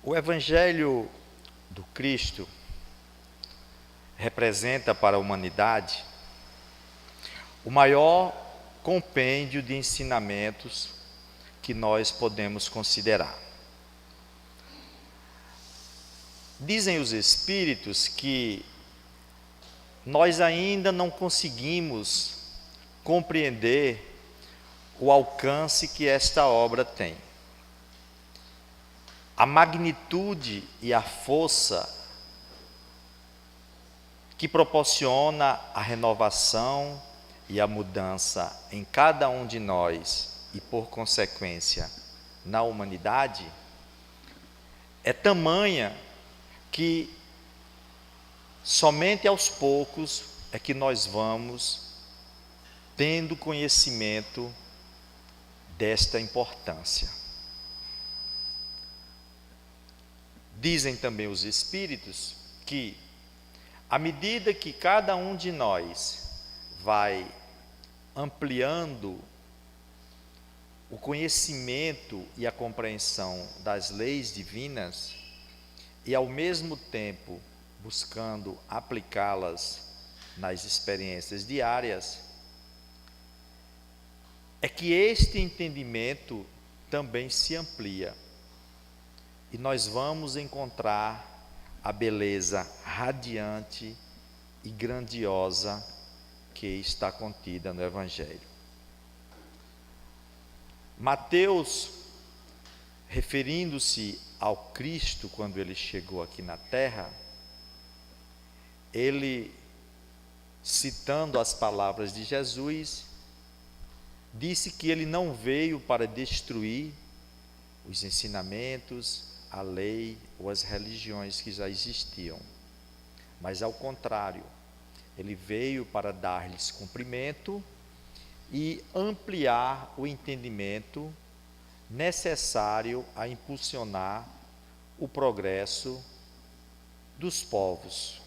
O Evangelho do Cristo representa para a humanidade o maior compêndio de ensinamentos que nós podemos considerar. Dizem os Espíritos que nós ainda não conseguimos compreender o alcance que esta obra tem. A magnitude e a força que proporciona a renovação e a mudança em cada um de nós e, por consequência, na humanidade, é tamanha que somente aos poucos é que nós vamos tendo conhecimento desta importância. Dizem também os Espíritos que, à medida que cada um de nós vai ampliando o conhecimento e a compreensão das leis divinas e, ao mesmo tempo, buscando aplicá-las nas experiências diárias, é que este entendimento também se amplia e nós vamos encontrar a beleza radiante e grandiosa que está contida no Evangelho. Mateus, referindo-se ao Cristo quando ele chegou aqui na terra, ele, citando as palavras de Jesus, disse que ele não veio para destruir os ensinamentos, a lei ou as religiões que já existiam, mas ao contrário, ele veio para dar-lhes cumprimento e ampliar o entendimento necessário a impulsionar o progresso dos povos.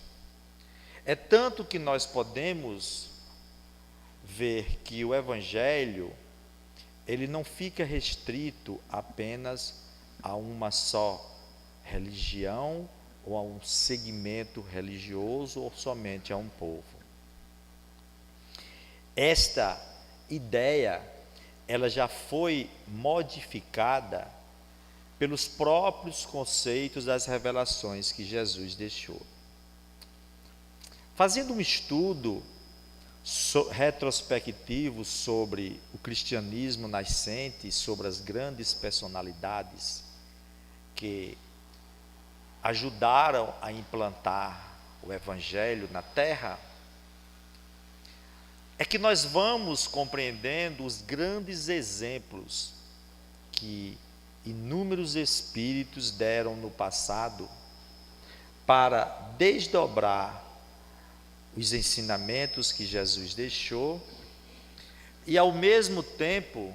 É tanto que nós podemos ver que o Evangelho, ele não fica restrito apenas a uma só religião ou a um segmento religioso ou somente a um povo. Esta ideia, ela já foi modificada pelos próprios conceitos das revelações que Jesus deixou. Fazendo um estudo retrospectivo sobre o cristianismo nascente, sobre as grandes personalidades que ajudaram a implantar o Evangelho na terra, é que nós vamos compreendendo os grandes exemplos que inúmeros espíritos deram no passado para desdobrar os ensinamentos que Jesus deixou e, ao mesmo tempo,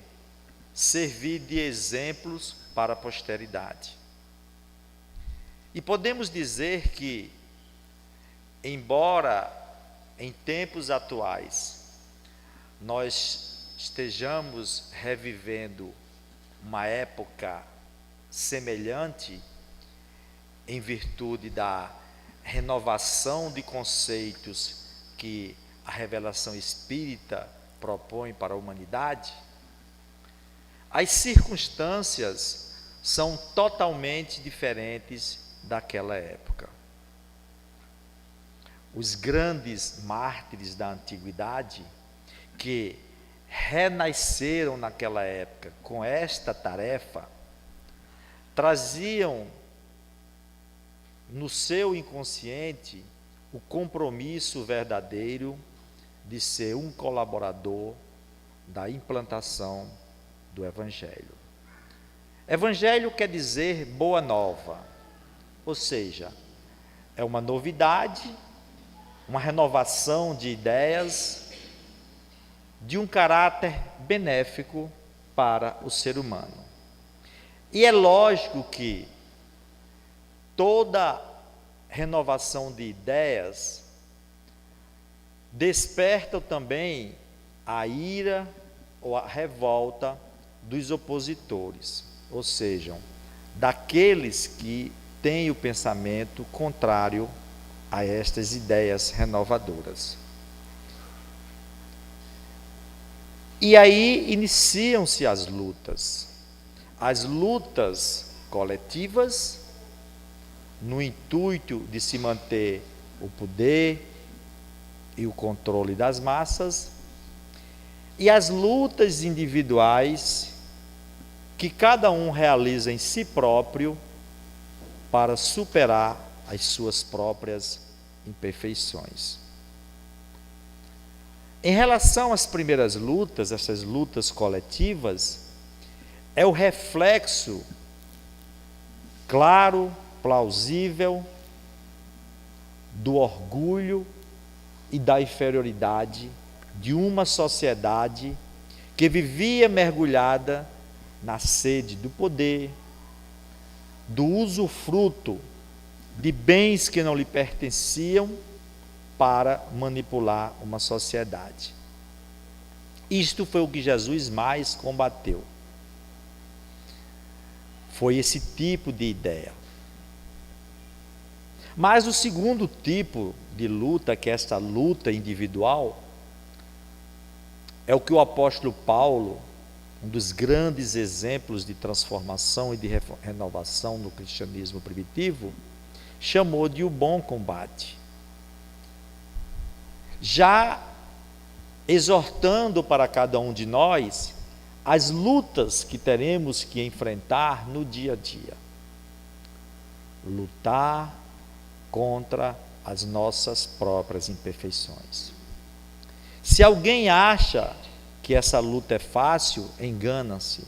servir de exemplos para a posteridade. E podemos dizer que, embora em tempos atuais nós estejamos revivendo uma época semelhante, em virtude da renovação de conceitos que a revelação espírita propõe para a humanidade, as circunstâncias são totalmente diferentes daquela época. Os grandes mártires da antiguidade, que renasceram naquela época com esta tarefa, traziam no seu inconsciente o compromisso verdadeiro de ser um colaborador da implantação do Evangelho. Evangelho quer dizer boa nova, ou seja, é uma novidade, uma renovação de ideias, de um caráter benéfico para o ser humano. E é lógico que toda renovação de ideias desperta também a ira ou a revolta dos opositores, ou seja, daqueles que têm o pensamento contrário a estas ideias renovadoras. E aí iniciam-se as lutas coletivas, no intuito de se manter o poder e o controle das massas, e as lutas individuais que cada um realiza em si próprio para superar as suas próprias imperfeições. Em relação às primeiras lutas, essas lutas coletivas, é o reflexo claro, plausível, do orgulho e da inferioridade de uma sociedade que vivia mergulhada na sede do poder, do usufruto de bens que não lhe pertenciam para manipular uma sociedade. Isto foi o que Jesus mais combateu. Foi esse tipo de ideia. Mas o segundo tipo de luta, que é esta luta individual, é o que o apóstolo Paulo, um dos grandes exemplos de transformação e de renovação no cristianismo primitivo, chamou de o bom combate. Já exortando para cada um de nós as lutas que teremos que enfrentar no dia a dia. Lutar contra as nossas próprias imperfeições. Se alguém acha que essa luta é fácil, engana-se.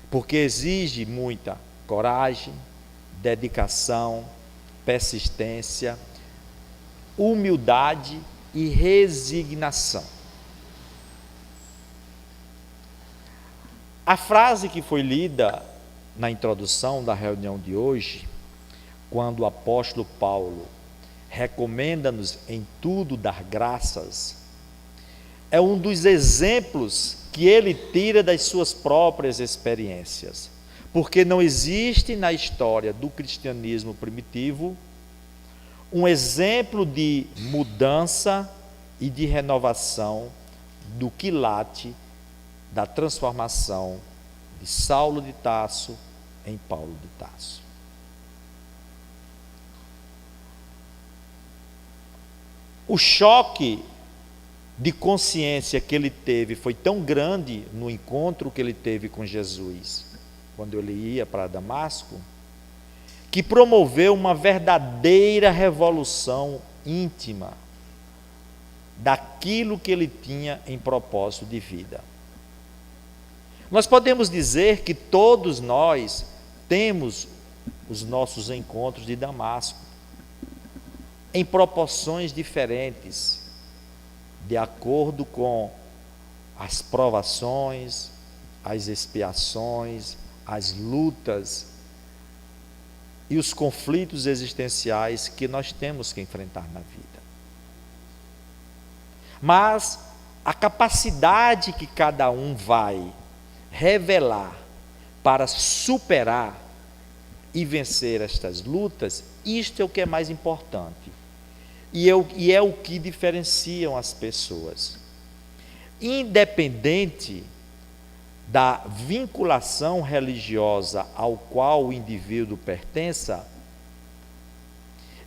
Porque exige muita coragem, dedicação, persistência, humildade e resignação. A frase que foi lida na introdução da reunião de hoje, quando o apóstolo Paulo recomenda-nos em tudo dar graças, é um dos exemplos que ele tira das suas próprias experiências, porque não existe na história do cristianismo primitivo um exemplo de mudança e de renovação do quilate da transformação de Saulo de Tarso em Paulo de Tarso. O choque de consciência que ele teve foi tão grande no encontro que ele teve com Jesus, quando ele ia para Damasco, que promoveu uma verdadeira revolução íntima daquilo que ele tinha em propósito de vida. Nós podemos dizer que todos nós temos os nossos encontros de Damasco, em proporções diferentes, de acordo com as provações, as expiações, as lutas e os conflitos existenciais que nós temos que enfrentar na vida. Mas a capacidade que cada um vai revelar para superar e vencer estas lutas, isto é o que é mais importante. E é o que diferenciam as pessoas. Independente da vinculação religiosa ao qual o indivíduo pertença,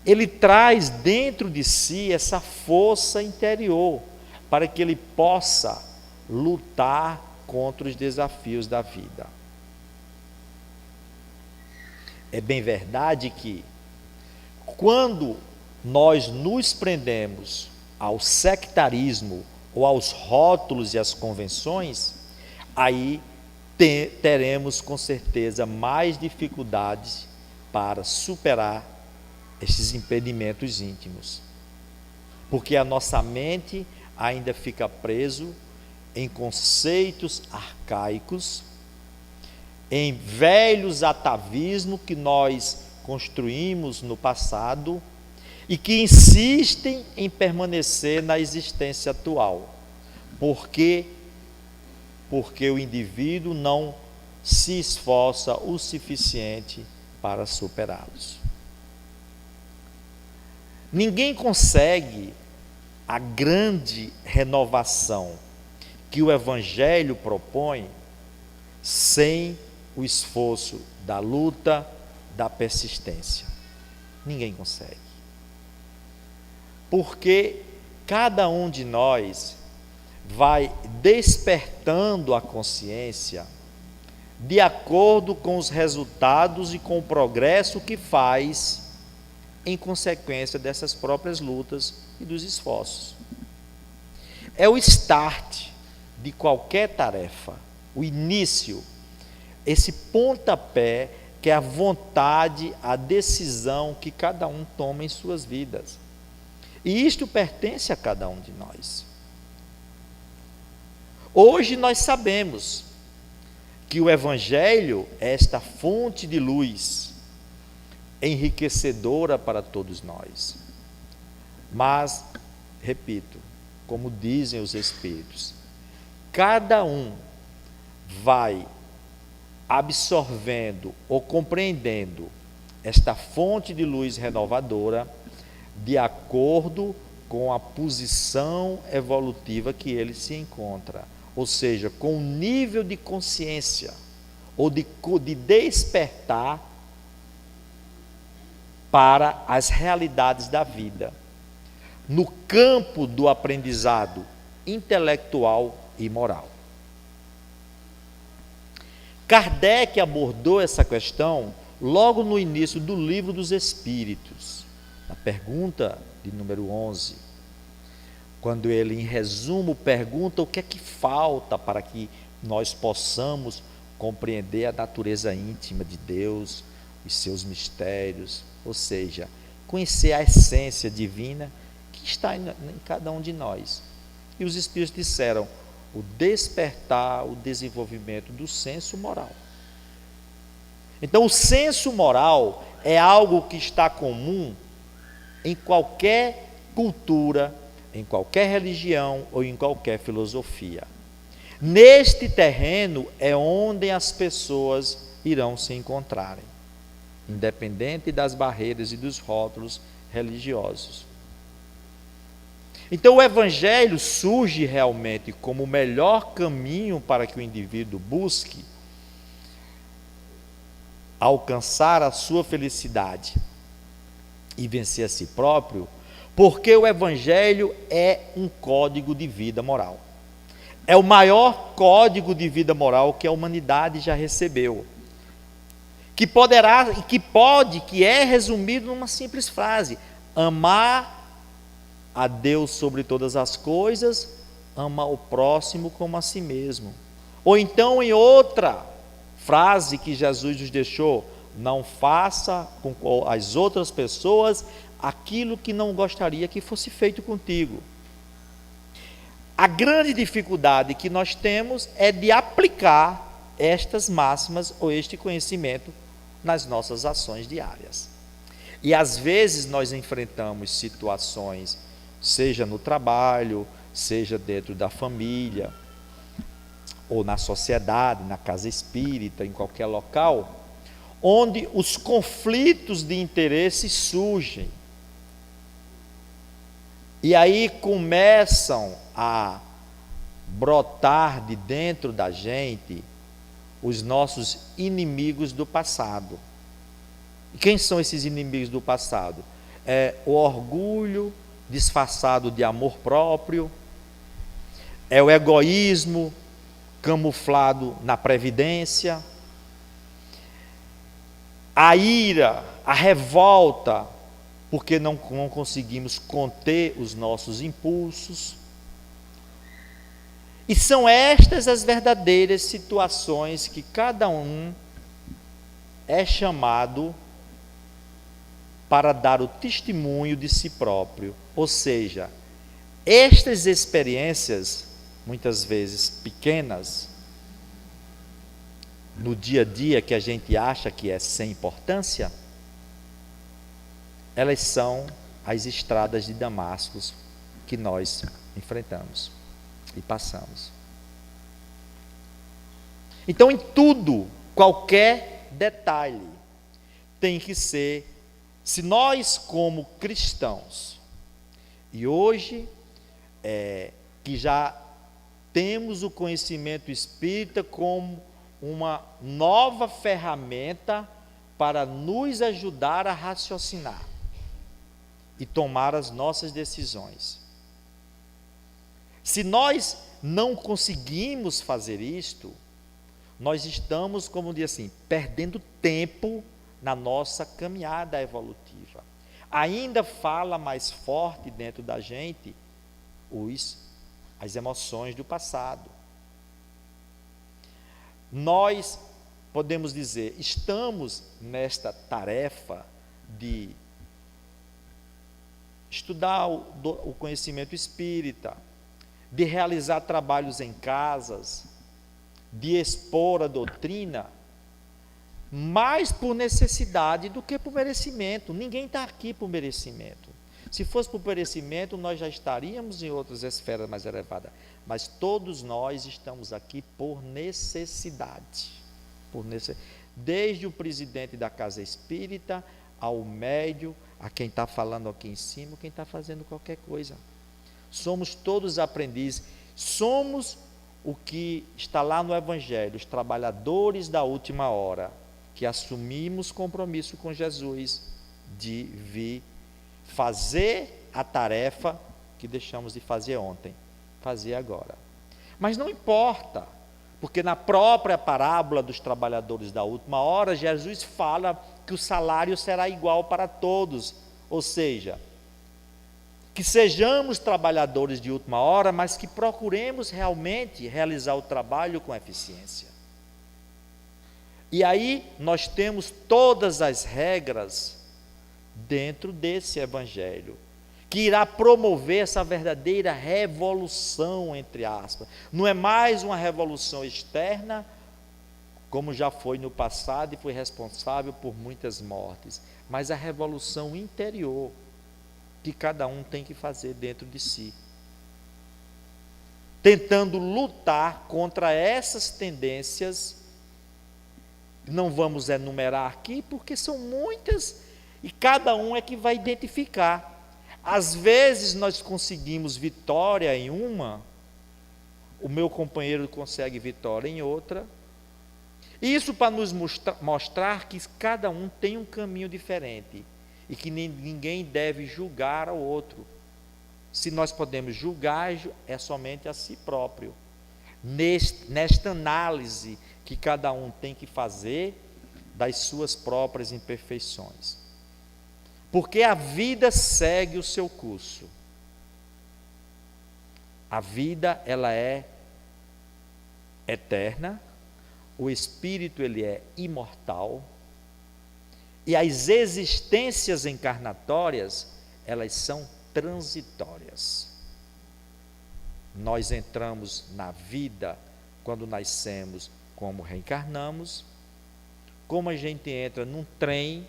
ele traz dentro de si essa força interior para que ele possa lutar contra os desafios da vida. É bem verdade que, quando nós nos prendemos ao sectarismo ou aos rótulos e às convenções, aí teremos com certeza mais dificuldades para superar esses impedimentos íntimos, porque a nossa mente ainda fica preso em conceitos arcaicos, em velhos atavismos que nós construímos no passado e que insistem em permanecer na existência atual, porque o indivíduo não se esforça o suficiente para superá-los. Ninguém consegue a grande renovação que o Evangelho propõe sem o esforço da luta, da persistência. Ninguém consegue. Porque cada um de nós vai despertando a consciência de acordo com os resultados e com o progresso que faz em consequência dessas próprias lutas e dos esforços. É o start de qualquer tarefa, o início, esse pontapé que é a vontade, a decisão que cada um toma em suas vidas. E isto pertence a cada um de nós. Hoje nós sabemos que o Evangelho é esta fonte de luz enriquecedora para todos nós. Mas, repito, como dizem os Espíritos, cada um vai absorvendo ou compreendendo esta fonte de luz renovadora de acordo com a posição evolutiva que ele se encontra, ou seja, com o nível de consciência ou de despertar para as realidades da vida, no campo do aprendizado intelectual e moral. Kardec abordou essa questão logo no início do Livro dos Espíritos, na pergunta de número 11, quando ele, em resumo, pergunta o que é que falta para que nós possamos compreender a natureza íntima de Deus, os seus mistérios, ou seja, conhecer a essência divina que está em cada um de nós. E os Espíritos disseram: o despertar, o desenvolvimento do senso moral. Então, o senso moral é algo que está comum em qualquer cultura, em qualquer religião ou em qualquer filosofia. Neste terreno é onde as pessoas irão se encontrarem, independente das barreiras e dos rótulos religiosos. Então, o Evangelho surge realmente como o melhor caminho para que o indivíduo busque alcançar a sua felicidade e vencer a si próprio, porque o Evangelho é um código de vida moral. É o maior código de vida moral que a humanidade já recebeu, que é resumido numa simples frase: amar a Deus sobre todas as coisas, ama o próximo como a si mesmo. Ou então, em outra frase que Jesus nos deixou: não faça com as outras pessoas aquilo que não gostaria que fosse feito contigo. A grande dificuldade que nós temos é de aplicar estas máximas ou este conhecimento nas nossas ações diárias. E às vezes nós enfrentamos situações, seja no trabalho, seja dentro da família, ou na sociedade, na casa espírita, em qualquer local, onde os conflitos de interesse surgem. E aí começam a brotar de dentro da gente os nossos inimigos do passado. E quem são esses inimigos do passado? É o orgulho disfarçado de amor próprio, é o egoísmo camuflado na previdência, a ira, a revolta, porque não conseguimos conter os nossos impulsos. E são estas as verdadeiras situações que cada um é chamado para dar o testemunho de si próprio. Ou seja, estas experiências, muitas vezes pequenas, no dia a dia que a gente acha que é sem importância, elas são as estradas de Damasco que nós enfrentamos e passamos. Então, em tudo, qualquer detalhe tem que ser, se nós como cristãos, e hoje, que já temos o conhecimento espírita como uma nova ferramenta para nos ajudar a raciocinar e tomar as nossas decisões. Se nós não conseguimos fazer isto, nós estamos, como diz assim, perdendo tempo na nossa caminhada evolutiva. Ainda fala mais forte dentro da gente as emoções do passado. Nós podemos dizer, estamos nesta tarefa de estudar o conhecimento espírita, de realizar trabalhos em casas, de expor a doutrina, mais por necessidade do que por merecimento. Ninguém está aqui por merecimento. Se fosse por merecimento, nós já estaríamos em outras esferas mais elevadas. Mas todos nós estamos aqui por necessidade. Desde o presidente da casa espírita, ao médio, a quem está falando aqui em cima, quem está fazendo qualquer coisa. Somos todos aprendizes. Somos o que está lá no Evangelho, os trabalhadores da última hora, que assumimos compromisso com Jesus de vir fazer a tarefa que deixamos de fazer ontem, fazer agora. Mas não importa, porque na própria parábola dos trabalhadores da última hora, Jesus fala que o salário será igual para todos, ou seja, que sejamos trabalhadores de última hora, mas que procuremos realmente realizar o trabalho com eficiência. E aí nós temos todas as regras dentro desse evangelho, que irá promover essa verdadeira revolução, entre aspas. Não é mais uma revolução externa, como já foi no passado e foi responsável por muitas mortes, mas a revolução interior, que cada um tem que fazer dentro de si, tentando lutar contra essas tendências. Não vamos enumerar aqui, porque são muitas, e cada um é que vai identificar. Às vezes nós conseguimos vitória em uma, o meu companheiro consegue vitória em outra. Isso para nos mostrar que cada um tem um caminho diferente e que ninguém deve julgar ao outro. Se nós podemos julgar, é somente a si próprio. Nesta análise que cada um tem que fazer das suas próprias imperfeições. Porque a vida segue o seu curso. A vida, ela é eterna, o espírito, ele é imortal, e as existências encarnatórias, elas são transitórias. Nós entramos na vida quando nascemos, como reencarnamos, como a gente entra num trem,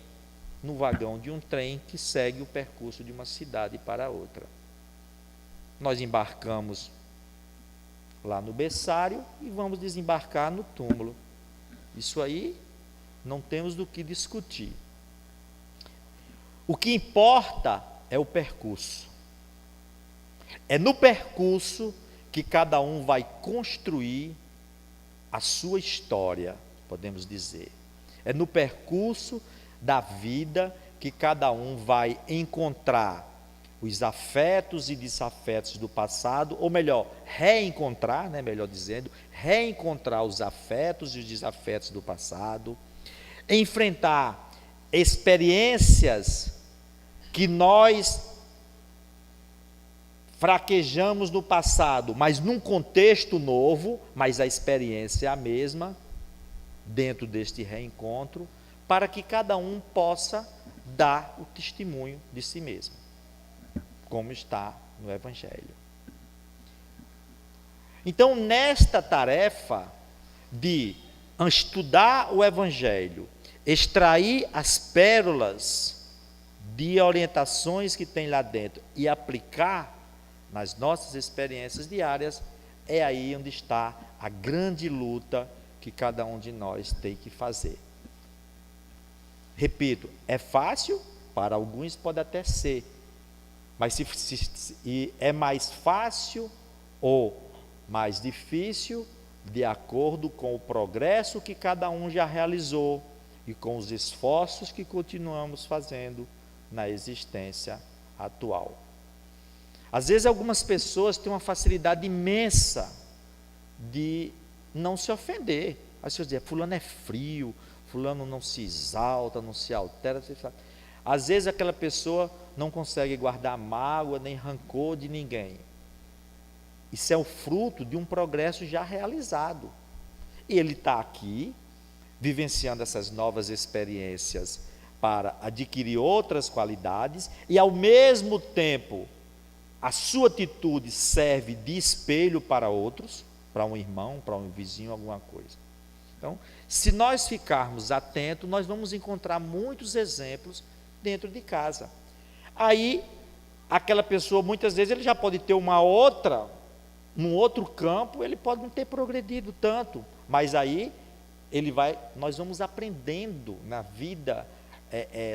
no vagão de um trem que segue o percurso de uma cidade para outra. Nós embarcamos lá no berçário e vamos desembarcar no túmulo. Isso aí não temos do que discutir. O que importa é o percurso. É no percurso que cada um vai construir a sua história, podemos dizer. É no percurso da vida que cada um vai encontrar os afetos e desafetos do passado, ou melhor, reencontrar, melhor dizendo, reencontrar os afetos e os desafetos do passado, enfrentar experiências que nós fraquejamos no passado, mas num contexto novo, mas a experiência é a mesma, dentro deste reencontro, para que cada um possa dar o testemunho de si mesmo, como está no Evangelho. Então, nesta tarefa de estudar o Evangelho, extrair as pérolas de orientações que tem lá dentro e aplicar nas nossas experiências diárias, é aí onde está a grande luta que cada um de nós tem que fazer. Repito, é fácil? Para alguns pode até ser, mas e é mais fácil ou mais difícil de acordo com o progresso que cada um já realizou e com os esforços que continuamos fazendo na existência atual. Às vezes algumas pessoas têm uma facilidade imensa de não se ofender. As pessoas dizem, fulano é frio, fulano não se exalta, não se altera. Às vezes aquela pessoa não consegue guardar mágoa nem rancor de ninguém. Isso é o fruto de um progresso já realizado. E ele está aqui, vivenciando essas novas experiências para adquirir outras qualidades e, ao mesmo tempo, a sua atitude serve de espelho para outros, para um irmão, para um vizinho, alguma coisa. Então, se nós ficarmos atentos, nós vamos encontrar muitos exemplos dentro de casa. Aí, aquela pessoa, muitas vezes, ele já pode ter num outro campo, ele pode não ter progredido tanto, mas aí nós vamos aprendendo na vida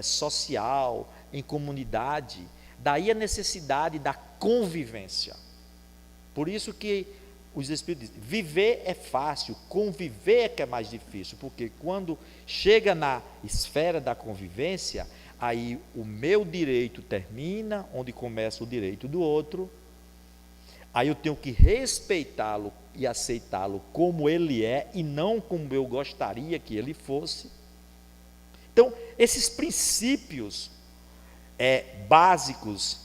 social, em comunidade. Daí a necessidade da convivência. Por isso que os Espíritos dizem, viver é fácil, conviver é que é mais difícil, porque quando chega na esfera da convivência, aí o meu direito termina, onde começa o direito do outro, aí eu tenho que respeitá-lo e aceitá-lo como ele é, e não como eu gostaria que ele fosse. Então, esses princípios básicos,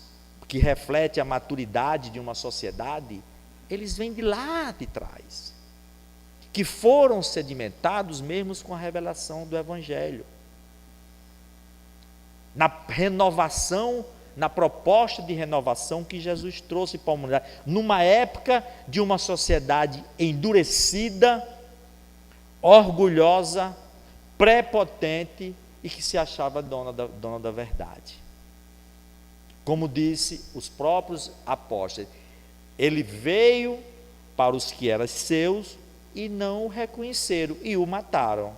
que refletem a maturidade de uma sociedade, eles vêm de lá de trás, que foram sedimentados mesmo com a revelação do Evangelho. Na renovação, na proposta de renovação que Jesus trouxe para a humanidade, numa época de uma sociedade endurecida, orgulhosa, prepotente e que se achava dona da verdade. Como disse os próprios apóstolos, ele veio para os que eram seus e não o reconheceram e o mataram.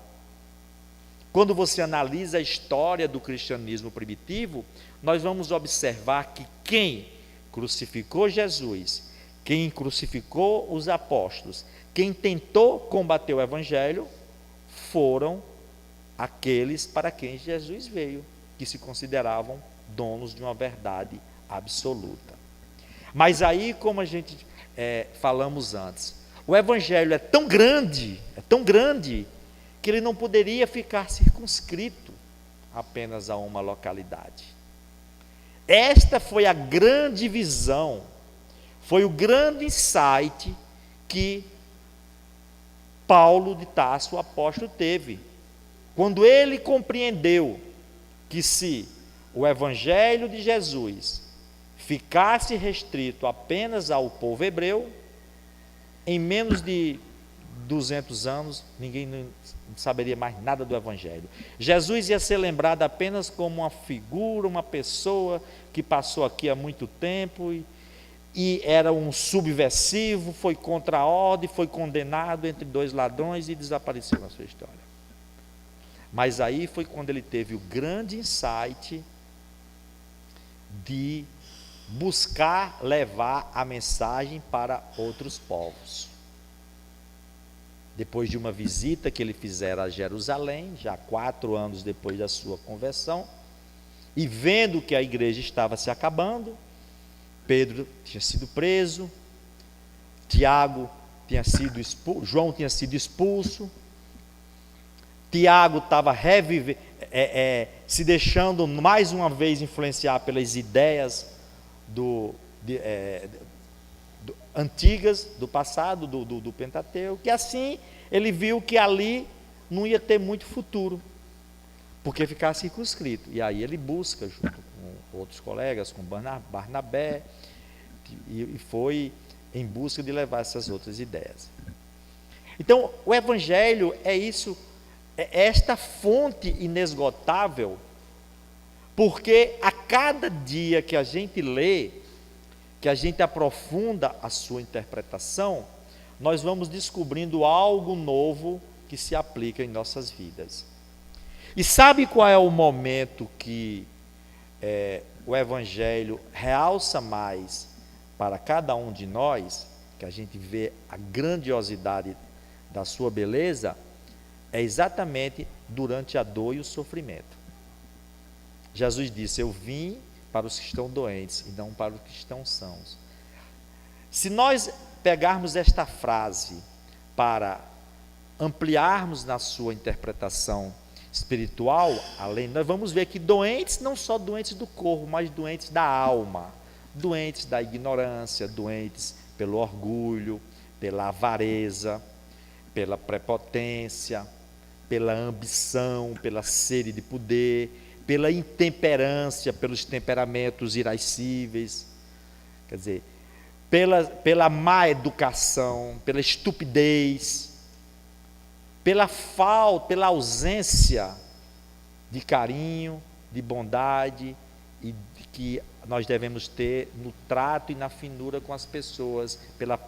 Quando você analisa a história do cristianismo primitivo, nós vamos observar que quem crucificou Jesus, quem crucificou os apóstolos, quem tentou combater o Evangelho, foram aqueles para quem Jesus veio, que se consideravam donos de uma verdade absoluta. Mas aí, como a gente falamos antes, o Evangelho é tão grande, que ele não poderia ficar circunscrito apenas a uma localidade. Esta foi a grande visão, foi o grande insight que Paulo de Tarso, o apóstolo, teve, quando ele compreendeu que se o Evangelho de Jesus ficasse restrito apenas ao povo hebreu, em menos de 200 anos, ninguém não saberia mais nada do Evangelho. Jesus ia ser lembrado apenas como uma figura, uma pessoa que passou aqui há muito tempo e era um subversivo, foi contra a ordem, foi condenado entre dois ladrões e desapareceu na sua história. Mas aí foi quando ele teve o grande insight de buscar levar a mensagem para outros povos. Depois de uma visita que ele fizera a Jerusalém, já 4 anos depois da sua conversão, e vendo que a igreja estava se acabando, Pedro tinha sido preso, Tiago tinha sido expulso, João tinha sido expulso, Tiago estava se deixando mais uma vez influenciar pelas ideias antigas, do passado, do Pentateuco, que assim ele viu que ali não ia ter muito futuro, porque ficava circunscrito, e aí ele busca, junto com outros colegas, com Barnabé, e foi em busca de levar essas outras ideias. Então, o Evangelho é isso, é esta fonte inesgotável, porque a cada dia que a gente lê, que a gente aprofunda a sua interpretação, nós vamos descobrindo algo novo que se aplica em nossas vidas. E sabe qual é o momento que o Evangelho realça mais para cada um de nós, que a gente vê a grandiosidade da sua beleza? É exatamente durante a dor e o sofrimento. Jesus disse: eu vim para os que estão doentes e não para os que estão sãos. Se nós pegarmos esta frase para ampliarmos na sua interpretação espiritual, além, nós vamos ver que doentes, não só doentes do corpo, mas doentes da alma, doentes da ignorância, doentes pelo orgulho, pela avareza, pela prepotência, pela ambição, pela sede de poder, pela intemperância, pelos temperamentos irascíveis, quer dizer, pela má educação, pela estupidez, pela falta, pela ausência de carinho, de bondade e que nós devemos ter no trato e na finura com as pessoas,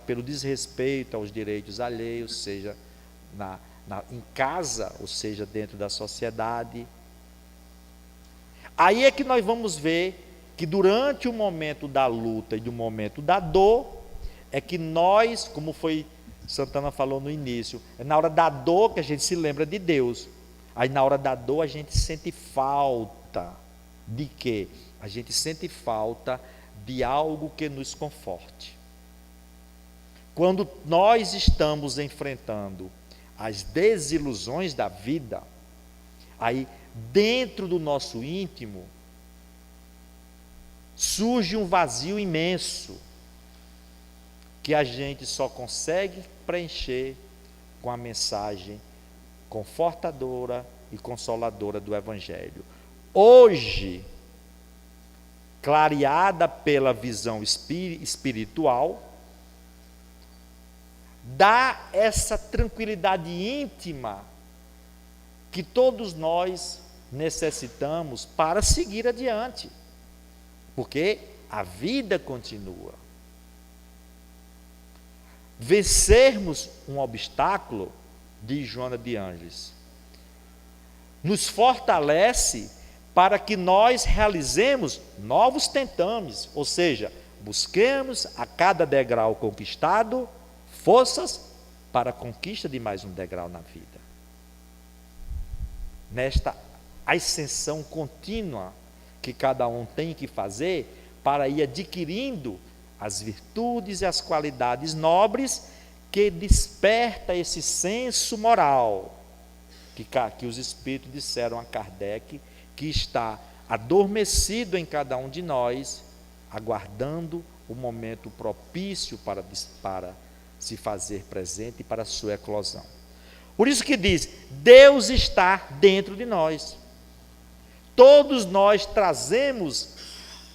pelo desrespeito aos direitos alheios, seja em casa, ou seja, dentro da sociedade. Aí é que nós vamos ver que durante o momento da luta e do momento da dor, é que nós, como foi Santana falou no início, é na hora da dor que a gente se lembra de Deus. Aí na hora da dor a gente sente falta de quê? A gente sente falta de algo que nos conforte. Quando nós estamos enfrentando as desilusões da vida, aí dentro do nosso íntimo surge um vazio imenso que a gente só consegue preencher com a mensagem confortadora e consoladora do Evangelho. Hoje, clareada pela visão espiritual, dá essa tranquilidade íntima que todos nós necessitamos para seguir adiante, porque a vida continua. Vencermos um obstáculo, diz Joana de Ângeles, nos fortalece para que nós realizemos novos tentames, ou seja, busquemos a cada degrau conquistado forças para a conquista de mais um degrau na vida. Nesta ascensão contínua que cada um tem que fazer para ir adquirindo as virtudes e as qualidades nobres que desperta esse senso moral que os Espíritos disseram a Kardec que está adormecido em cada um de nós, aguardando o momento propício para se fazer presente e para a sua eclosão. Por isso que diz, Deus está dentro de nós. Todos nós trazemos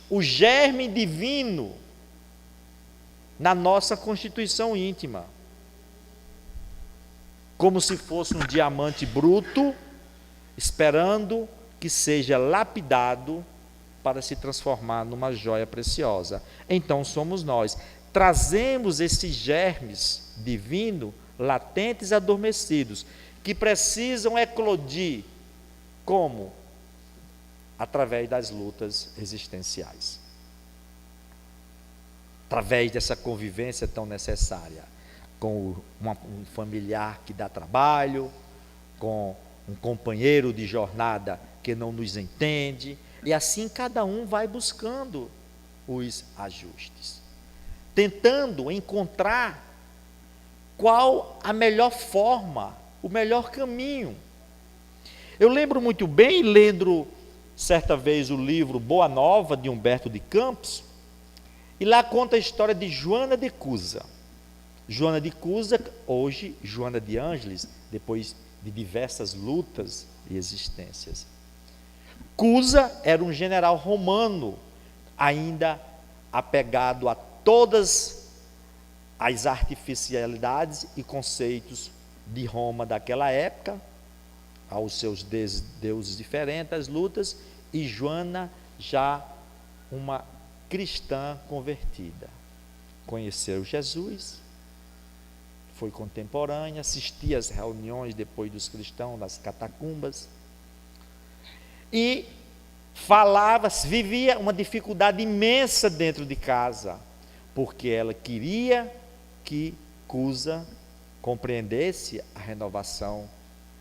o germe divino na nossa constituição íntima, como se fosse um diamante bruto, esperando que seja lapidado para se transformar numa joia preciosa. Então somos nós, trazemos esses germes divinos, latentes, adormecidos, que precisam eclodir, como? Através das lutas existenciais. Através dessa convivência tão necessária, com um familiar que dá trabalho, com um companheiro de jornada que não nos entende, e assim cada um vai buscando os ajustes, tentando encontrar qual a melhor forma, o melhor caminho. Eu lembro muito bem, lendo certa vez o livro Boa Nova, de Humberto de Campos, e lá conta a história de Joana de Cusa. Joana de Cusa, hoje Joana de Ângeles, depois de diversas lutas e existências. Cusa era um general romano, ainda apegado a todas as artificialidades e conceitos de Roma daquela época, aos seus deuses diferentes, as lutas, e Joana já uma cristã convertida. Conheceu Jesus, foi contemporânea, assistia às reuniões depois dos cristãos nas catacumbas, e falava, vivia uma dificuldade imensa dentro de casa, porque ela queria que Cusa compreendesse a renovação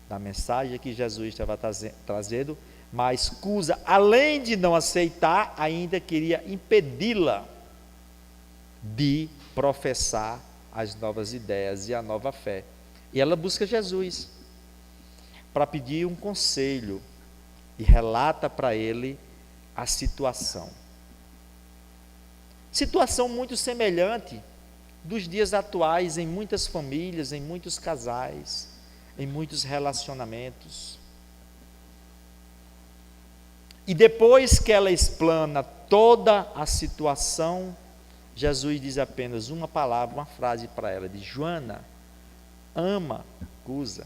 da mensagem que Jesus estava trazendo, mas Cusa, além de não aceitar, ainda queria impedi-la de professar as novas ideias e a nova fé. E ela busca Jesus para pedir um conselho e relata para ele a situação. Situação muito semelhante dos dias atuais em muitas famílias, em muitos casais, em muitos relacionamentos. E depois que ela explana toda a situação, Jesus diz apenas uma palavra, uma frase para ela, diz: Joana, ama Cusa.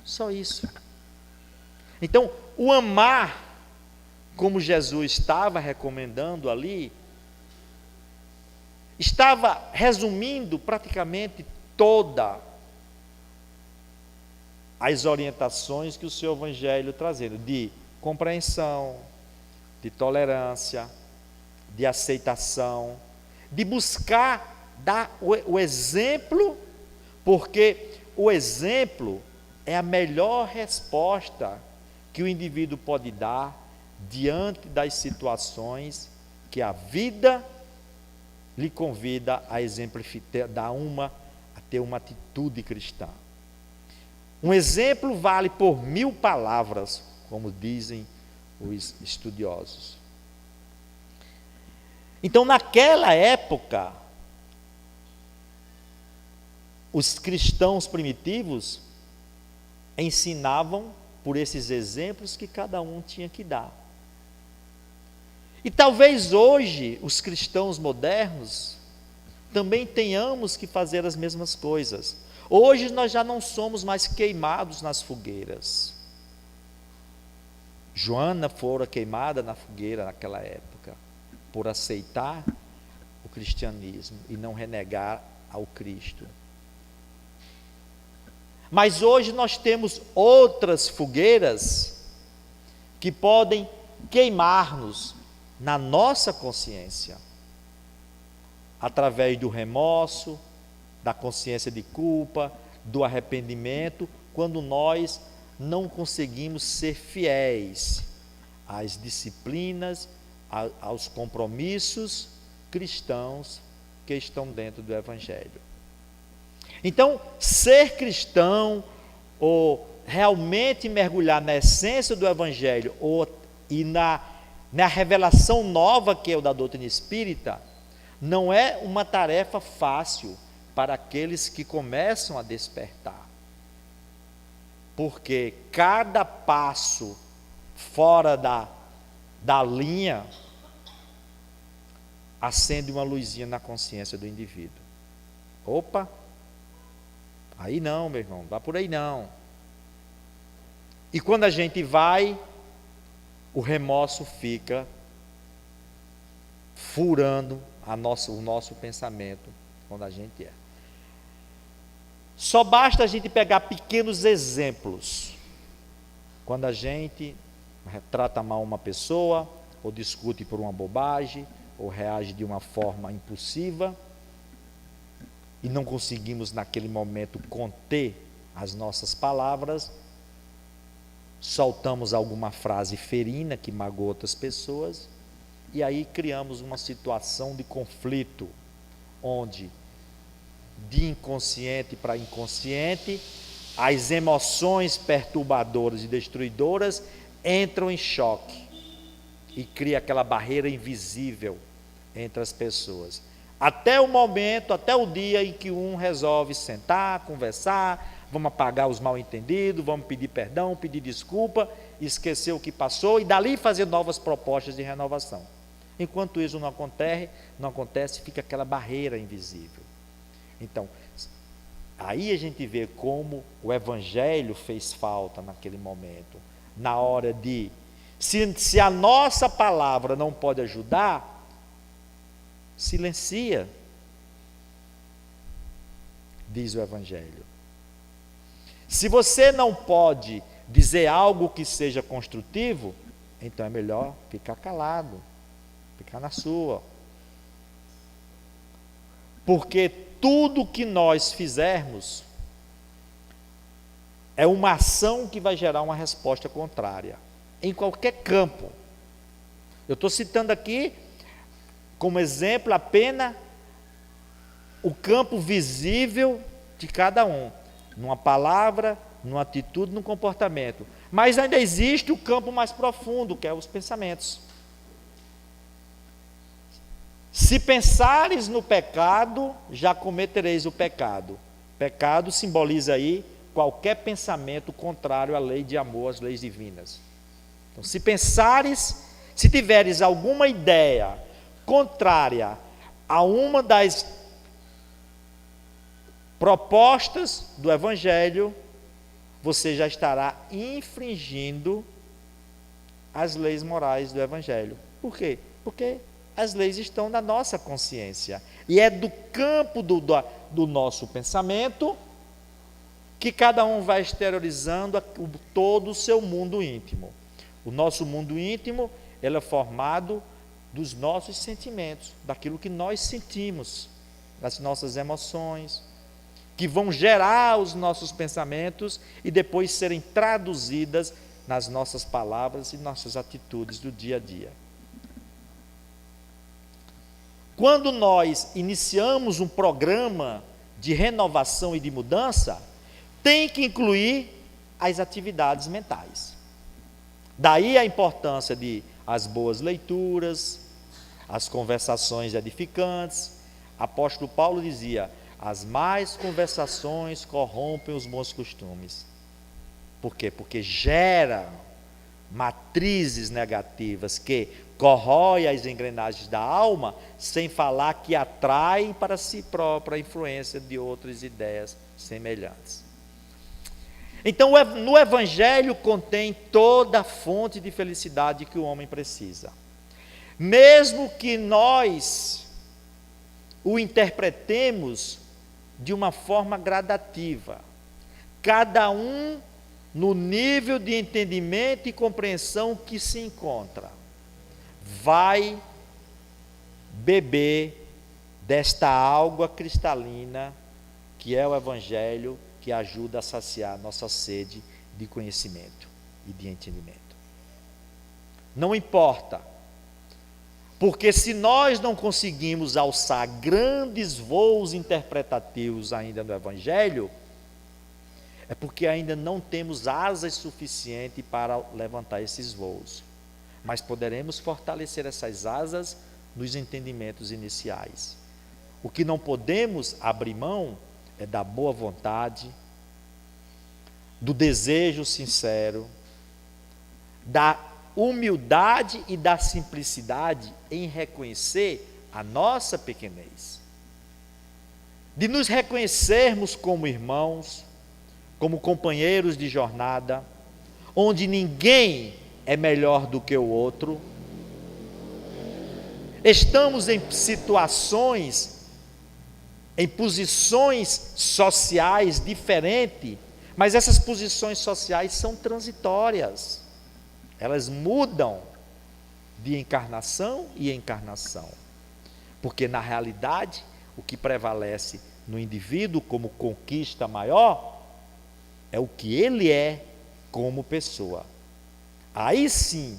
Só isso. Então, o amar, como Jesus estava recomendando ali, estava resumindo praticamente todas as orientações que o seu Evangelho trazendo, de compreensão, de tolerância, de aceitação, de buscar dar o exemplo, porque o exemplo é a melhor resposta que o indivíduo pode dar diante das situações que a vida lhe convida a exemplificar, a ter uma atitude cristã. Um exemplo vale por 1000 palavras, como dizem os estudiosos. Então, naquela época, os cristãos primitivos ensinavam por esses exemplos que cada um tinha que dar. E talvez hoje, os cristãos modernos, também tenhamos que fazer as mesmas coisas. Hoje nós já não somos mais queimados nas fogueiras. Joana fora queimada na fogueira naquela época, por aceitar o cristianismo e não renegar ao Cristo. Mas hoje nós temos outras fogueiras que podem queimar-nos na nossa consciência, através do remorso, da consciência de culpa, do arrependimento, quando nós não conseguimos ser fiéis às disciplinas, aos compromissos cristãos que estão dentro do Evangelho. Então, ser cristão, ou realmente mergulhar na essência do Evangelho, e na revelação nova que é o da doutrina espírita, não é uma tarefa fácil para aqueles que começam a despertar. Porque cada passo fora da linha acende uma luzinha na consciência do indivíduo. Opa! Aí não, meu irmão, vá por aí não. E quando a gente vai, o remorso fica furando o nosso pensamento quando a gente é. Só basta a gente pegar pequenos exemplos. Quando a gente trata mal uma pessoa, ou discute por uma bobagem, ou reage de uma forma impulsiva, e não conseguimos naquele momento conter as nossas palavras, soltamos alguma frase ferina que magoa outras pessoas, e aí criamos uma situação de conflito, onde de inconsciente para inconsciente, as emoções perturbadoras e destruidoras entram em choque e cria aquela barreira invisível entre as pessoas. Até o momento, até o dia em que um resolve sentar, conversar, vamos apagar os mal-entendidos, vamos pedir perdão, pedir desculpa, esquecer o que passou e dali fazer novas propostas de renovação. Enquanto isso não acontece, fica aquela barreira invisível. Então, aí a gente vê como o Evangelho fez falta naquele momento, na hora de, se a nossa palavra não pode ajudar, silencia. diz o Evangelho. Se você não pode dizer algo que seja construtivo, então é melhor ficar calado, ficar na sua. Porque tudo que nós fizermos é uma ação que vai gerar uma resposta contrária, em qualquer campo. Eu estou citando aqui, como exemplo, apenas o campo visível de cada um, numa palavra, numa atitude, num comportamento. Mas ainda existe o campo mais profundo, que é os pensamentos. Se pensares no pecado, já cometereis o pecado. Pecado simboliza aí qualquer pensamento contrário à lei de amor, às leis divinas. Então, se pensares, se tiveres alguma ideia contrária a uma das propostas do Evangelho, você já estará infringindo as leis morais do Evangelho. Por quê? Porque as leis estão na nossa consciência. E é do campo do nosso pensamento que cada um vai exteriorizando todo o seu mundo íntimo. O nosso mundo íntimo, ele é formado dos nossos sentimentos, daquilo que nós sentimos, das nossas emoções, que vão gerar os nossos pensamentos e depois serem traduzidas nas nossas palavras e nossas atitudes do dia a dia. Quando nós iniciamos um programa de renovação e de mudança, tem que incluir as atividades mentais. Daí a importância de as boas leituras, as conversações edificantes. Apóstolo Paulo dizia: as más conversações corrompem os bons costumes. Por quê? Porque geram matrizes negativas que corrói as engrenagens da alma, sem falar que atrai para si própria a influência de outras ideias semelhantes. Então, no Evangelho contém toda a fonte de felicidade que o homem precisa. Mesmo que nós o interpretemos de uma forma gradativa, cada um no nível de entendimento e compreensão que se encontra, vai beber desta água cristalina que é o Evangelho, que ajuda a saciar nossa sede de conhecimento e de entendimento. Não importa, porque se nós não conseguimos alçar grandes voos interpretativos ainda no Evangelho, é porque ainda não temos asas suficientes para levantar esses voos. Mas poderemos fortalecer essas asas nos entendimentos iniciais. O que não podemos abrir mão é da boa vontade, do desejo sincero, da humildade e da simplicidade em reconhecer a nossa pequenez, de nos reconhecermos como irmãos, como companheiros de jornada, onde ninguém é melhor do que o outro. Estamos em situações, em posições sociais diferentes, mas essas posições sociais são transitórias. Elas mudam de encarnação em encarnação. Porque, na realidade, o que prevalece no indivíduo como conquista maior é o que ele é como pessoa. Aí sim,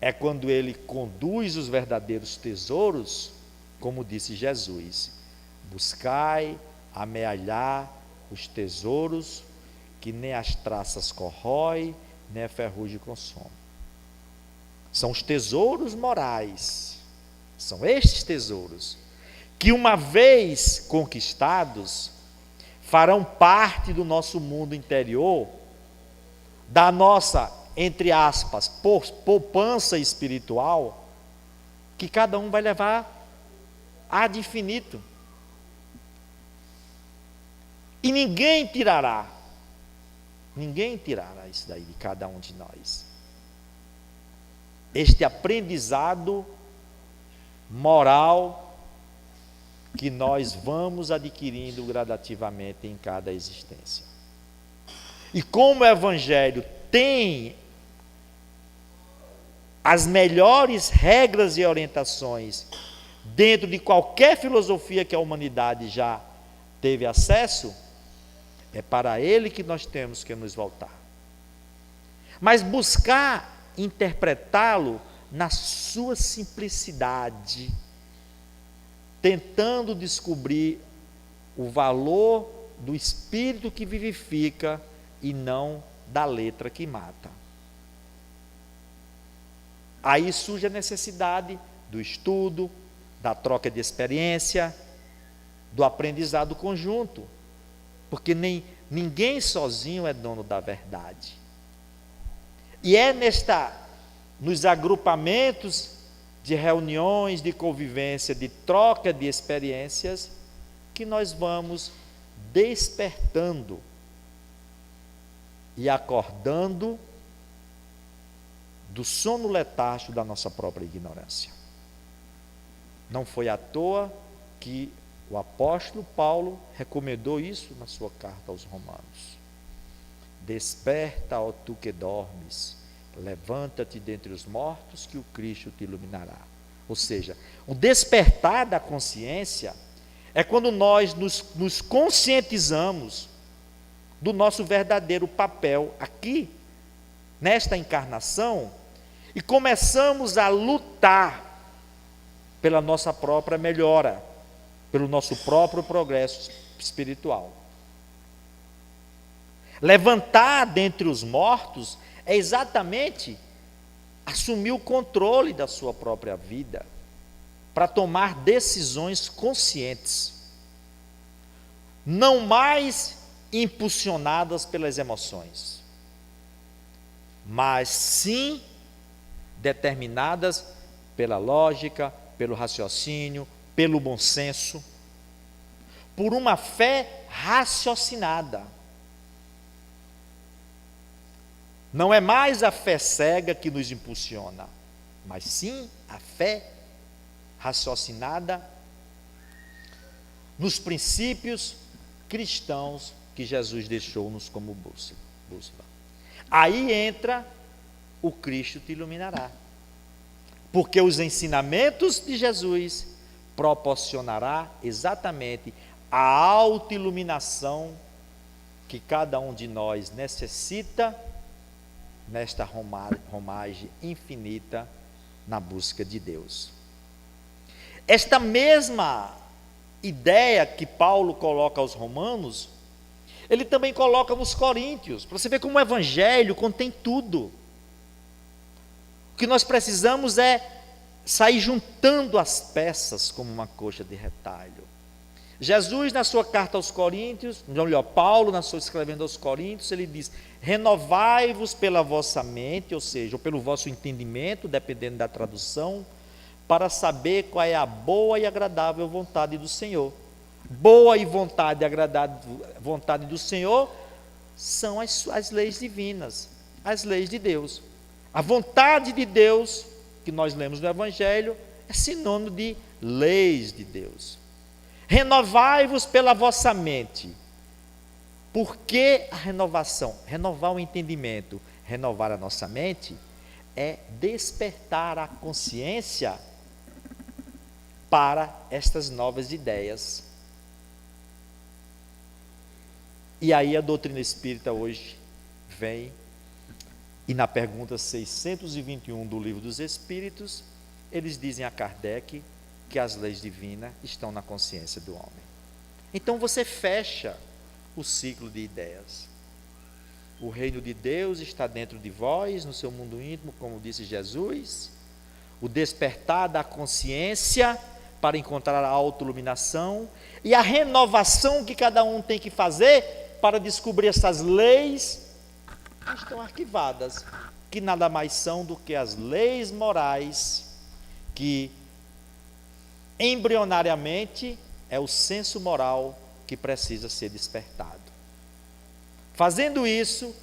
é quando ele conduz os verdadeiros tesouros, como disse Jesus: buscai amealhar os tesouros que nem as traças corrói, nem a ferrugem consome. São os tesouros morais, são estes tesouros, que uma vez conquistados, farão parte do nosso mundo interior, da nossa, entre aspas, poupança espiritual, que cada um vai levar ad infinito. E ninguém tirará isso daí de cada um de nós. Este aprendizado moral que nós vamos adquirindo gradativamente em cada existência. E como o Evangelho tem as melhores regras e orientações dentro de qualquer filosofia que a humanidade já teve acesso, é para ele que nós temos que nos voltar. Mas buscar interpretá-lo na sua simplicidade, tentando descobrir o valor do espírito que vivifica e não da letra que mata. Aí surge a necessidade do estudo, da troca de experiência, do aprendizado conjunto, porque ninguém sozinho é dono da verdade. E é nos agrupamentos de reuniões, de convivência, de troca de experiências, que nós vamos despertando e acordando do sono letárgico da nossa própria ignorância. Não foi à toa que o apóstolo Paulo recomendou isso na sua carta aos Romanos. Desperta, ó tu que dormes, levanta-te dentre os mortos, que o Cristo te iluminará. Ou seja, o despertar da consciência é quando nós nos conscientizamos do nosso verdadeiro papel aqui, nesta encarnação, e começamos a lutar pela nossa própria melhora, pelo nosso próprio progresso espiritual. Levantar dentre os mortos é exatamente assumir o controle da sua própria vida, para tomar decisões conscientes, não mais impulsionadas pelas emoções, mas sim determinadas pela lógica, pelo raciocínio, pelo bom senso, por uma fé raciocinada. Não é mais a fé cega que nos impulsiona, mas sim a fé raciocinada nos princípios cristãos que Jesus deixou-nos como bússola. Aí entra o Cristo te iluminará, porque os ensinamentos de Jesus proporcionará exatamente a autoiluminação que cada um de nós necessita nesta romagem infinita na busca de Deus. Esta mesma ideia que Paulo coloca aos romanos, ele também coloca nos coríntios, para você ver como o evangelho contém tudo. O que nós precisamos é sair juntando as peças como uma coxa de retalho. Jesus, na sua carta aos Coríntios, Paulo, na sua escrevendo aos Coríntios, ele diz: renovai-vos pela vossa mente, ou seja, ou pelo vosso entendimento, dependendo da tradução, para saber qual é a boa e agradável vontade do Senhor. Boa e vontade e agradável vontade do Senhor são as leis divinas, as leis de Deus. A vontade de Deus, que nós lemos no Evangelho, é sinônimo de leis de Deus. Renovai-vos pela vossa mente. Por que a renovação? Renovar o entendimento, renovar a nossa mente, é despertar a consciência para estas novas ideias. E aí a doutrina espírita hoje vem, e na pergunta 621 do Livro dos Espíritos, eles dizem a Kardec que as leis divinas estão na consciência do homem. Então você fecha o ciclo de ideias. O reino de Deus está dentro de vós, no seu mundo íntimo, como disse Jesus. O despertar da consciência para encontrar a autoiluminação e a renovação que cada um tem que fazer para descobrir essas leis que estão arquivadas, que nada mais são do que as leis morais que embrionariamente é o senso moral que precisa ser despertado. Fazendo isso,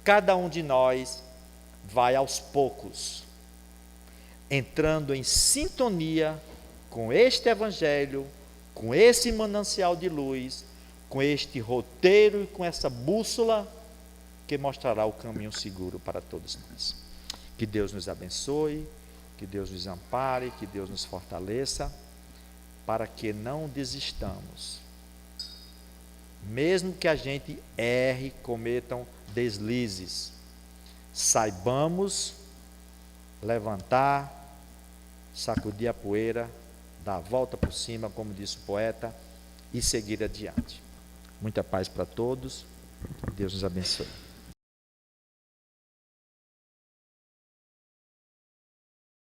cada um de nós vai aos poucos entrando em sintonia com este Evangelho, com esse manancial de luz, com este roteiro e com essa bússola que mostrará o caminho seguro para todos nós. Que Deus nos abençoe, que Deus nos ampare, que Deus nos fortaleça, para que não desistamos. Mesmo que a gente erre, cometam deslizes, saibamos levantar, sacudir a poeira, dar a volta por cima, como disse o poeta, e seguir adiante. Muita paz para todos. Deus nos abençoe.